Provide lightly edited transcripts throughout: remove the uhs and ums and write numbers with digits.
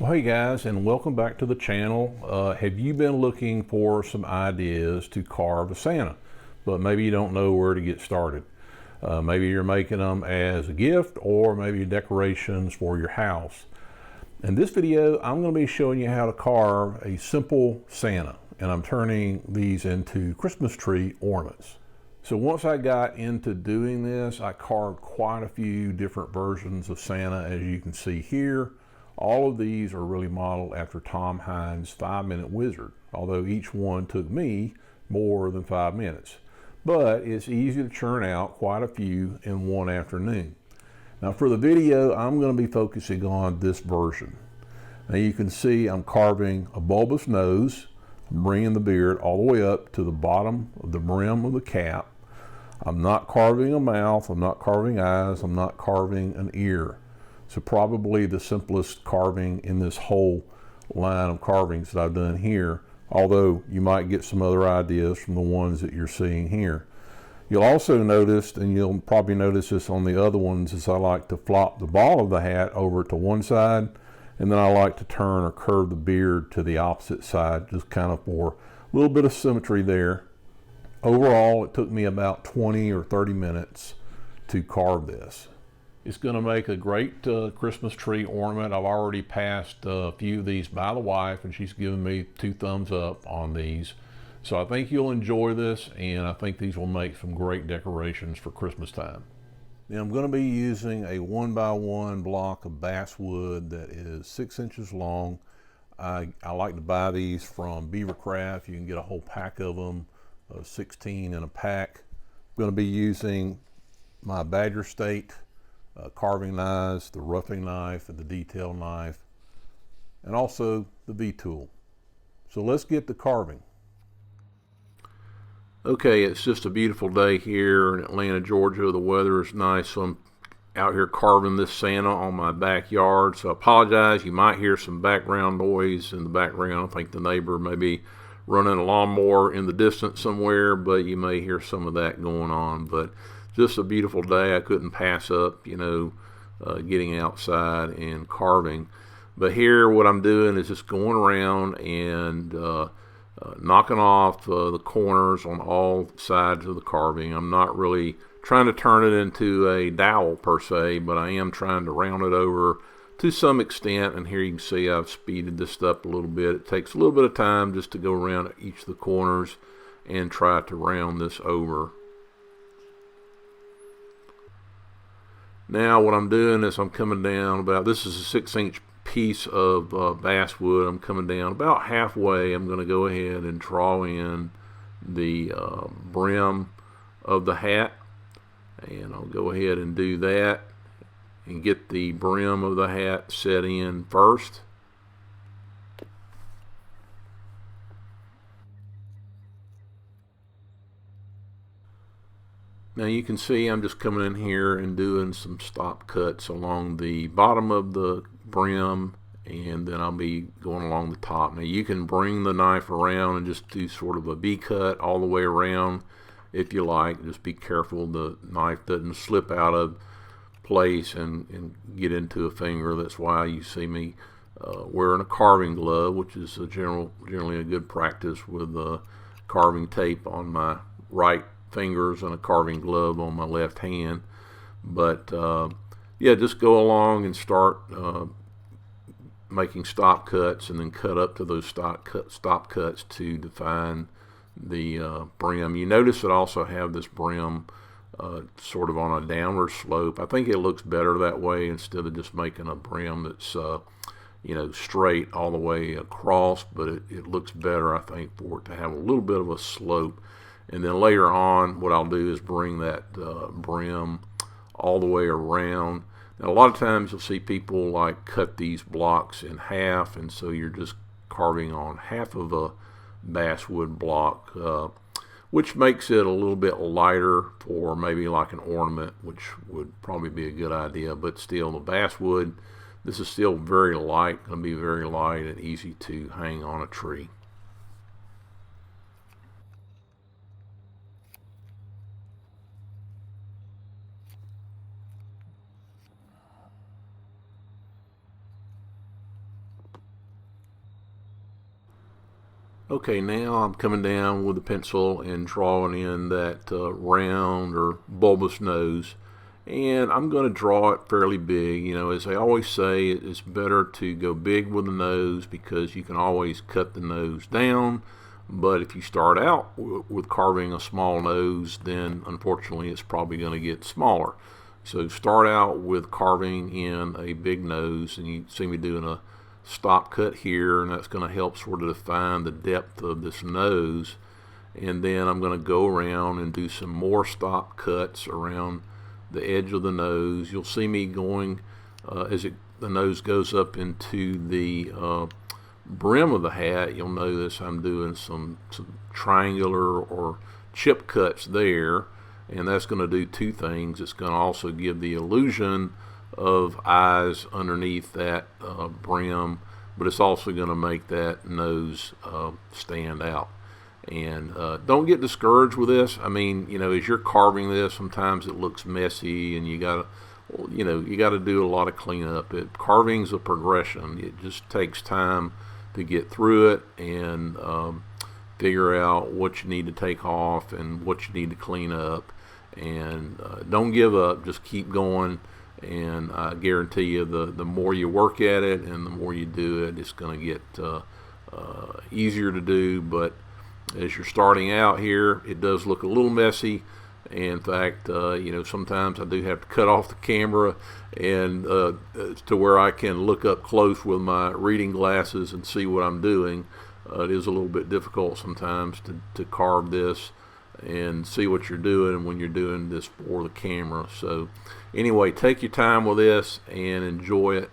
Well, hey guys, and welcome back to the channel. Have you been looking for some ideas to carve a Santa, but maybe you don't know where to get started? Maybe you're making them as a gift or maybe decorations for your house. In this video, I'm going to be showing you how to carve a simple Santa, and I'm turning these into Christmas tree ornaments. So once I got into doing this, I carved quite a few different versions of Santa, as you can see here. All of these are really modeled after Tom Hines' 5-minute wizard, although each one took me more than 5 minutes. But it's easy to churn out quite a few in one afternoon. Now for the video, I'm going to be focusing on this version. Now you can see I'm carving a bulbous nose, bringing the beard all the way up to the bottom of the brim of the cap. I'm not carving a mouth, I'm not carving eyes, I'm not carving an ear. So probably the simplest carving in this whole line of carvings that I've done here, although you might get some other ideas from the ones that you're seeing here. You'll also notice, and you'll probably notice this on the other ones, is I like to flop the ball of the hat over to one side, and then I like to turn or curve the beard to the opposite side, just kind of for a little bit of symmetry there. Overall, it took me about 20 or 30 minutes to carve this. It's going to make a great Christmas tree ornament. I've already passed a few of these by the wife, and she's given me 2 thumbs up on these. So I think you'll enjoy this, and I think these will make some great decorations for Christmas time. Now I'm going to be using a 1x1 block of basswood that is 6 inches long. I like to buy these from Beavercraft. You can get a whole pack of them, 16 in a pack. I'm going to be using my Badger State carving knives, the roughing knife and the detail knife, and also the V-tool. So let's get to carving. Okay, it's just a beautiful day here in Atlanta, Georgia. The weather is nice, so I'm out here carving this Santa on my backyard. So I apologize, you might hear some background noise in the background. I think the neighbor may be running a lawnmower in the distance somewhere, but you may hear some of that going on. But just a beautiful day. I couldn't pass up, getting outside and carving. But here what I'm doing is just going around and knocking off the corners on all sides of the carving. I'm not really trying to turn it into a dowel per se, but I am trying to round it over to some extent. And here you can see I've speeded this up a little bit. It takes a little bit of time just to go around each of the corners and try to round this over. Now what I'm doing is I'm coming down about, this is a 6-inch piece of basswood. I'm coming down about halfway. I'm going to go ahead and draw in the brim of the hat, and I'll go ahead and do that and get the brim of the hat set in first. Now you can see I'm just coming in here and doing some stop cuts along the bottom of the brim, and then I'll be going along the top. Now you can bring the knife around and just do sort of a V cut all the way around if you like. Just be careful the knife doesn't slip out of place and get into a finger. That's why you see me wearing a carving glove, which is generally a good practice, with carving tape on my right fingers and a carving glove on my left hand. But yeah, just go along and start making stop cuts, and then cut up to those stop cuts to define the brim. You notice it also have this brim sort of on a downward slope. I think it looks better that way instead of just making a brim that's straight all the way across, but it looks better, I think, for it to have a little bit of a slope. And then later on, what I'll do is bring that brim all the way around. Now, a lot of times you'll see people like cut these blocks in half, and so you're just carving on half of a basswood block, which makes it a little bit lighter for maybe like an ornament, which would probably be a good idea. But still, the basswood, this is still very light, going to be very light and easy to hang on a tree. Okay, now I'm coming down with a pencil and drawing in that round or bulbous nose. And I'm going to draw it fairly big. You know, as I always say, it's better to go big with the nose because you can always cut the nose down. But if you start out with carving a small nose, then unfortunately it's probably going to get smaller. So start out with carving in a big nose, and you see me doing a stop cut here, and that's going to help sort of define the depth of this nose. And then I'm going to go around and do some more stop cuts around the edge of the nose. You'll see me going the nose goes up into the brim of the hat. You'll notice I'm doing some triangular or chip cuts there, and that's going to do two things. It's going to also give the illusion of eyes underneath that brim, but it's also going to make that nose stand out. And don't get discouraged with this. I mean, you know, as you're carving this, sometimes it looks messy, and you gotta do a lot of cleanup. Carving's a progression. It just takes time to get through it and figure out what you need to take off and what you need to clean up. And don't give up. Just keep going. And I guarantee you, the more you work at it and the more you do it, it's going to get easier to do. But as you're starting out here, it does look a little messy. In fact, you know, sometimes I do have to cut off the camera and to where I can look up close with my reading glasses and see what I'm doing. It is a little bit difficult sometimes to carve this and see what you're doing when you're doing this for the camera. So anyway, take your time with this and enjoy it.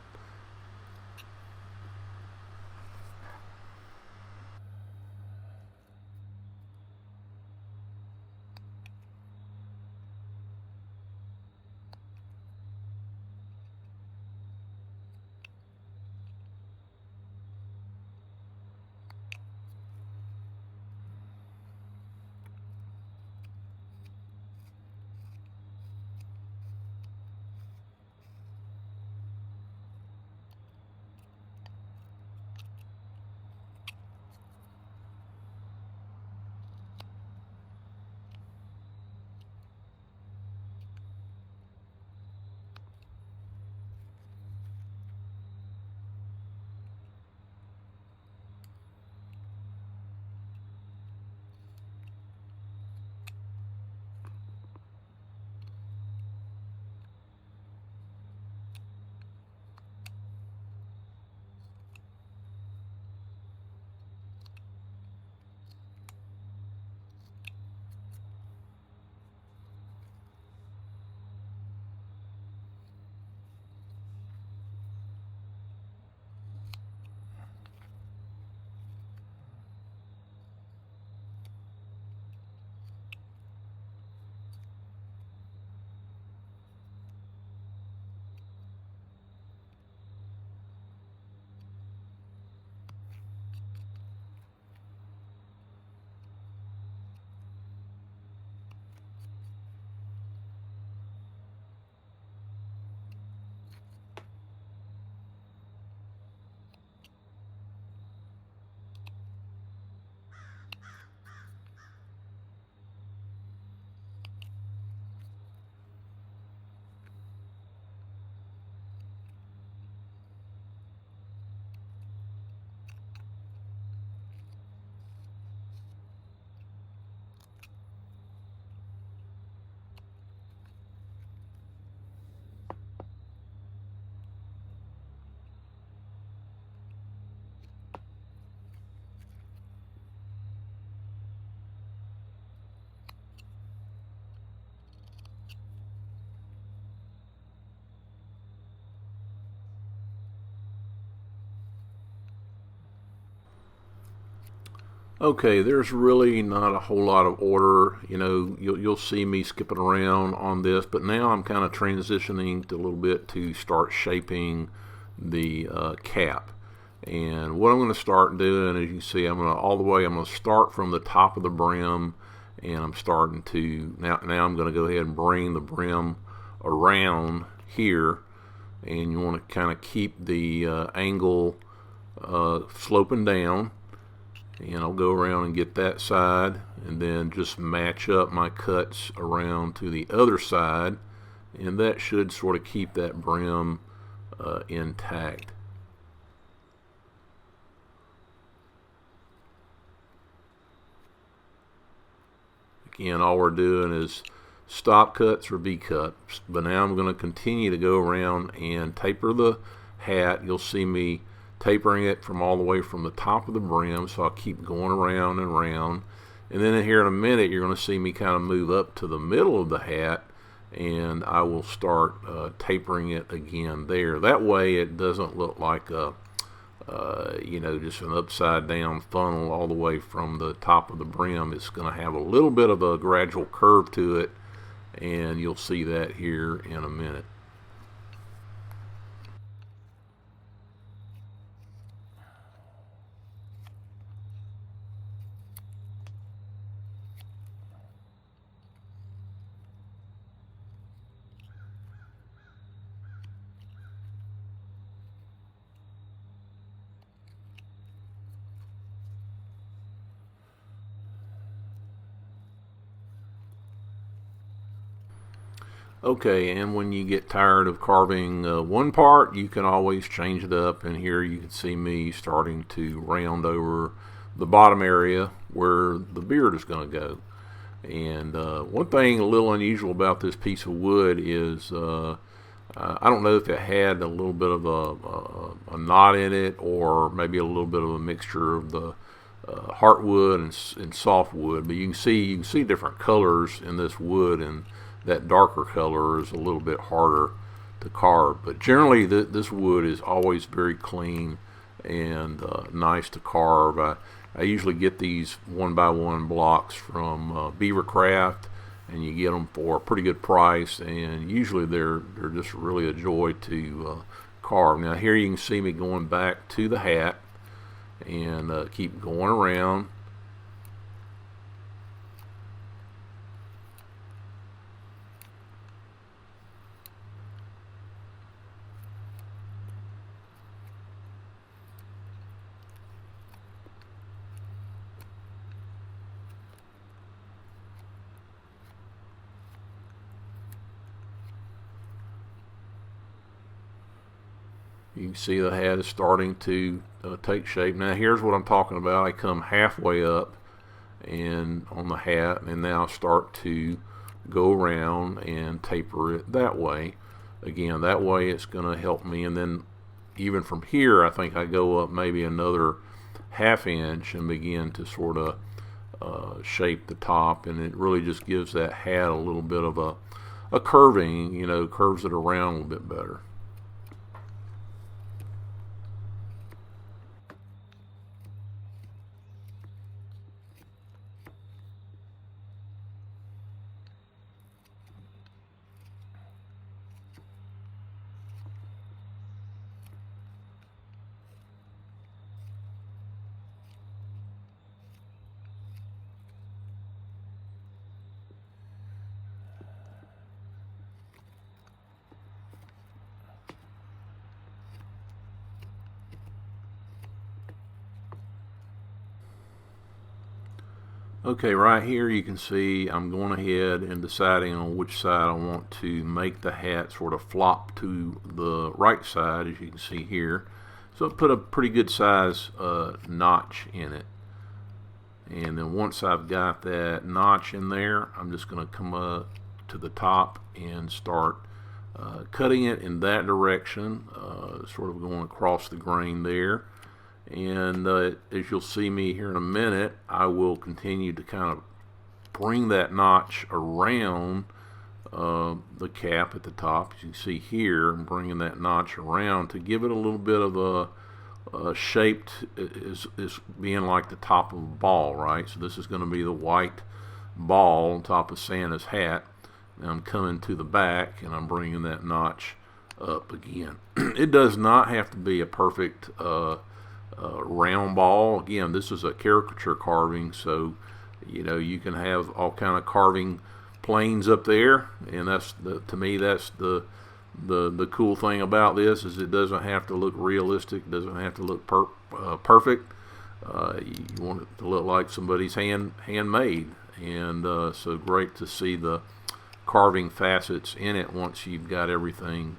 Okay, there's really not a whole lot of order. You know, you'll see me skipping around on this, but now I'm kind of transitioning to a little bit to start shaping the cap. And what I'm going to start doing, as you can see, I'm going to start from the top of the brim, and I'm starting to now I'm going to go ahead and bring the brim around here, and you want to kind of keep the angle sloping down. And I'll go around and get that side and then just match up my cuts around to the other side, and that should sort of keep that brim intact. Again, all we're doing is stop cuts or V cuts, but now I'm going to continue to go around and taper the hat. You'll see me tapering it from all the way from the top of the brim, so I'll keep going around and around. And then here in a minute, you're going to see me kind of move up to the middle of the hat, and I will start tapering it again there. That way it doesn't look like a just an upside down funnel all the way from the top of the brim. It's going to have a little bit of a gradual curve to it, and you'll see that here in a minute. Okay, and when you get tired of carving one part, you can always change it up, and here you can see me starting to round over the bottom area where the beard is going to go. And one thing a little unusual about this piece of wood is I don't know if it had a little bit of a knot in it, or maybe a little bit of a mixture of the heartwood and softwood, but you can see different colors in this wood, and that darker color is a little bit harder to carve. But generally this wood is always very clean and nice to carve. I usually get these 1x1 blocks from Beaver Craft, and you get them for a pretty good price, and usually they're just really a joy to carve. Now here you can see me going back to the hat and keep going around. You can see the hat is starting to take shape. Now here's what I'm talking about. I come halfway up and on the hat, and now start to go around and taper it that way. Again, that way it's going to help me. And then even from here, I think I go up maybe another ½ inch and begin to sort of shape the top, and it really just gives that hat a little bit of a curving, curves it around a little bit better. Okay, right here you can see I'm going ahead and deciding on which side I want to make the hat sort of flop to the right side, as you can see here. So I put a pretty good size notch in it. And then once I've got that notch in there, I'm just going to come up to the top and start cutting it in that direction, sort of going across the grain there. And as you'll see me here in a minute, I will continue to kind of bring that notch around the cap at the top. As you can see here, I'm bringing that notch around to give it a little bit of a shaped, is being like the top of a ball, right? So this is going to be the white ball on top of Santa's hat. Now I'm coming to the back and I'm bringing that notch up again. It does not have to be a perfect round ball. Again, this is a caricature carving, so you can have all kind of carving planes up there, and to me that's the cool thing about this, is it doesn't have to look realistic, doesn't have to look perfect. You want it to look like somebody's handmade, and so great to see the carving facets in it once you've got everything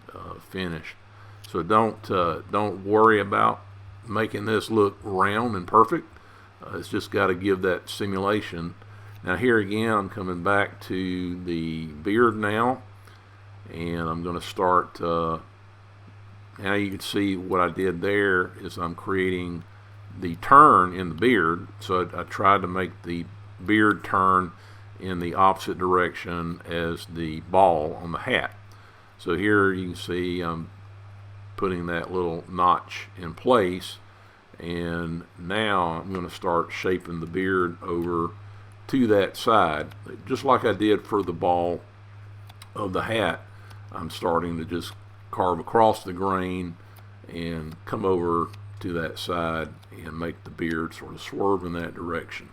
finished. So don't worry about making this look round and perfect. It's just got to give that simulation. Now here again, I'm coming back to the beard now, and I'm going to start. Now you can see what I did there is I'm creating the turn in the beard. So I tried to make the beard turn in the opposite direction as the ball on the hat. So here you can see I'm putting that little notch in place, and now I'm going to start shaping the beard over to that side, just like I did for the ball of the hat. I'm starting to just carve across the grain and come over to that side and make the beard sort of swerve in that direction.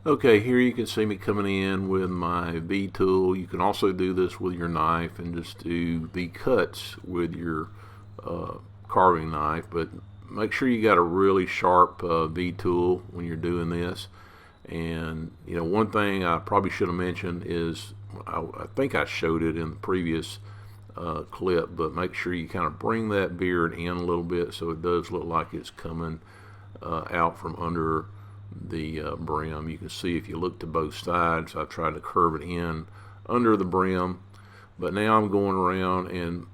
Okay, here you can see me coming in with my V tool. You can also do this with your knife and just do the cuts with your carving knife, but make sure you got a really sharp V tool when you're doing this. And you know, one thing I probably should have mentioned is I think I showed it in the previous clip, but make sure you kind of bring that beard in a little bit so it does look like it's coming out from under the brim. You can see if you look to both sides, I tried to curve it in under the brim, but now I'm going around and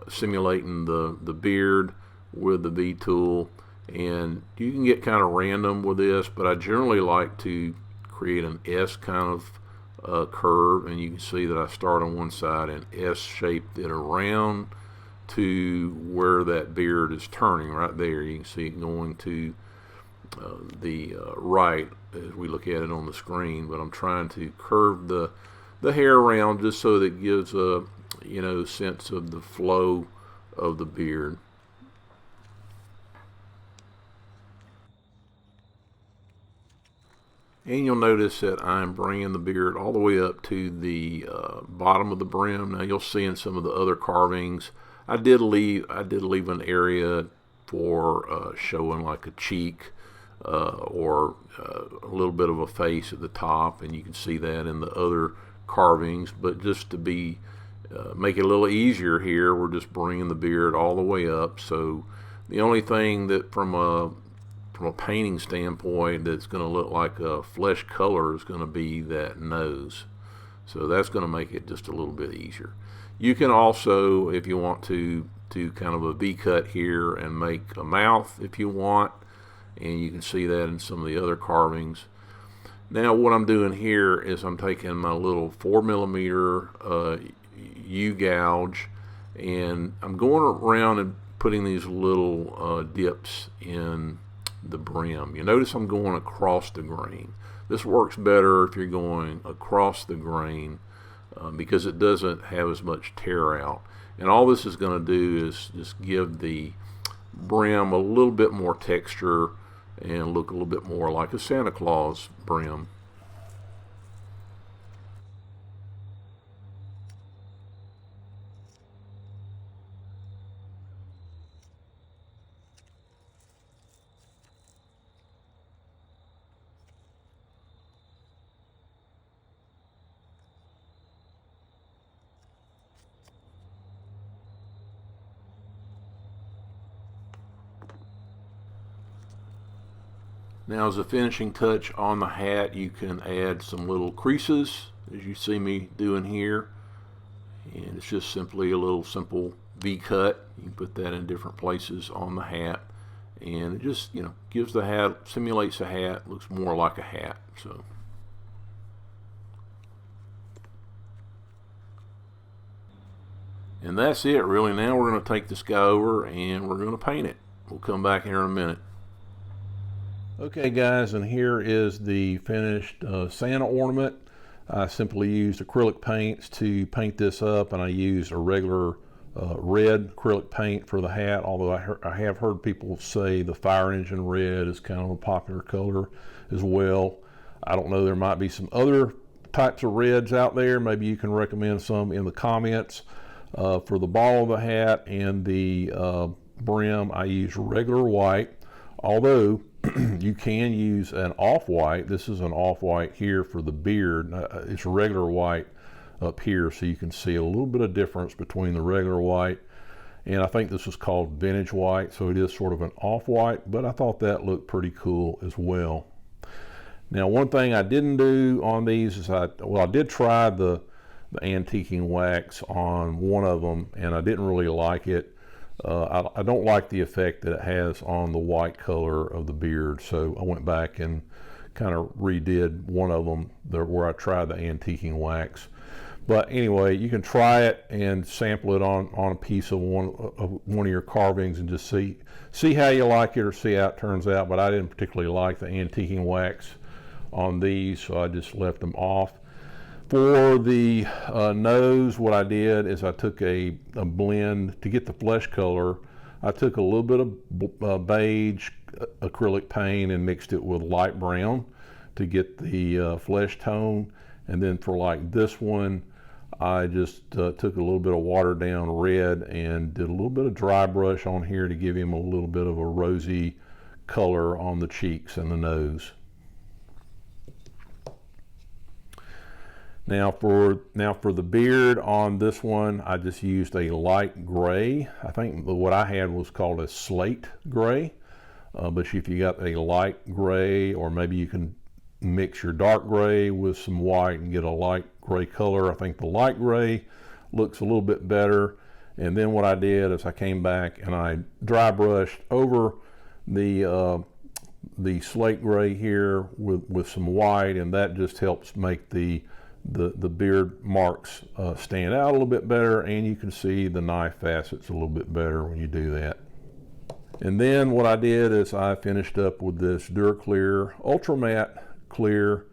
simulating the beard with the V tool, and you can get kind of random with this, but I generally like to create an S kind of curve, and you can see that I start on one side and S shaped it around to where that beard is turning right there. You can see it going to the right as we look at it on the screen, but I'm trying to curve the hair around just so that it gives a sense of the flow of the beard. And you'll notice that I'm bringing the beard all the way up to the bottom of the brim. Now you'll see in some of the other carvings, I did leave an area for showing like a cheek or a little bit of a face at the top, and you can see that in the other carvings. But just to be make it a little easier here, we're just bringing the beard all the way up. So the only thing that from a painting standpoint that's going to look like a flesh color is going to be that nose. So that's going to make it just a little bit easier. You can also, if you want to, to kind of a V cut here and make a mouth if you want, and you can see that in some of the other carvings. Now what I'm doing here is I'm taking my little 4mm U-gouge, and I'm going around and putting these little dips in the brim. You notice I'm going across the grain. This works better if you're going across the grain because it doesn't have as much tear out. And all this is going to do is just give the brim a little bit more texture and look a little bit more like a Santa Claus brim. Now, as a finishing touch on the hat, you can add some little creases, as you see me doing here. And it's just simply a little simple V cut. You can put that in different places on the hat, and it just, you know, gives the hat, simulates a hat, looks more like a hat. So. And that's it, really. Now we're going to take this guy over and we're going to paint it. We'll come back here in a minute. Okay guys, and here is the finished Santa ornament. I simply used acrylic paints to paint this up, and I used a regular red acrylic paint for the hat, although I have heard people say the fire engine red is kind of a popular color as well. I don't know, there might be some other types of reds out there. Maybe you can recommend some in the comments. For the ball of the hat and the brim, I used regular white, although you can use an off-white. This is an off-white here for the beard. It's regular white up here, so you can see a little bit of difference between the regular white, and I think this is called vintage white, so it is sort of an off-white, but I thought that looked pretty cool as well. Now, one thing I didn't do on these is I did try the antiquing wax on one of them, and I didn't really like it. I don't like the effect that it has on the white color of the beard, so I went back and kind of redid one of them there where I tried the antiquing wax. But anyway, you can try it and sample it on a piece of one of your carvings and just see how you like it or see how it turns out. But I didn't particularly like the antiquing wax on these, so I just left them off. For the nose, what I did is I took a blend to get the flesh color. I took a little bit of beige acrylic paint and mixed it with light brown to get the flesh tone. And then for like this one, I just took a little bit of watered down red and did a little bit of dry brush on here to give him a little bit of a rosy color on the cheeks and the nose. Now for the beard on this one, I just used a light gray. I think what I had was called a slate gray, but if you got a light gray, or maybe you can mix your dark gray with some white and get a light gray color. I think the light gray looks a little bit better. And then what I did is I came back and I dry brushed over the slate gray here with some white, and that just helps make the beard marks stand out a little bit better, and you can see the knife facets a little bit better when you do that. And then what I did is I finished up with this DuraClear Ultra Matte Clear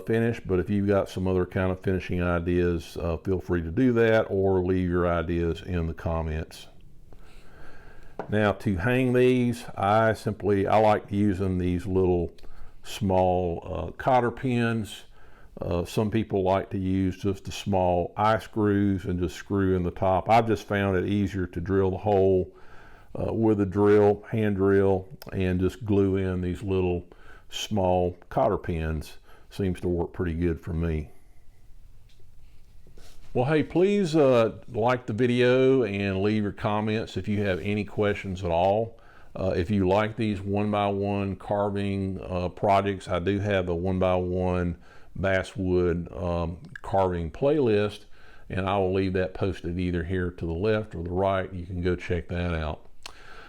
finish, but if you've got some other kind of finishing ideas, feel free to do that or leave your ideas in the comments. Now to hang these, I like using these little small cotter pins. Some people like to use just the small eye screws and just screw in the top. I've just found it easier to drill the hole with a hand drill, and just glue in these little small cotter pins. Seems to work pretty good for me. Well, hey, please like the video and leave your comments if you have any questions at all. If you like these 1x1 carving projects, I do have a 1x1 Basswood carving playlist, and I will leave that posted either here to the left or the right. You can go check that out.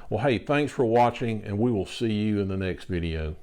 Well, hey, thanks for watching, and we will see you in the next video.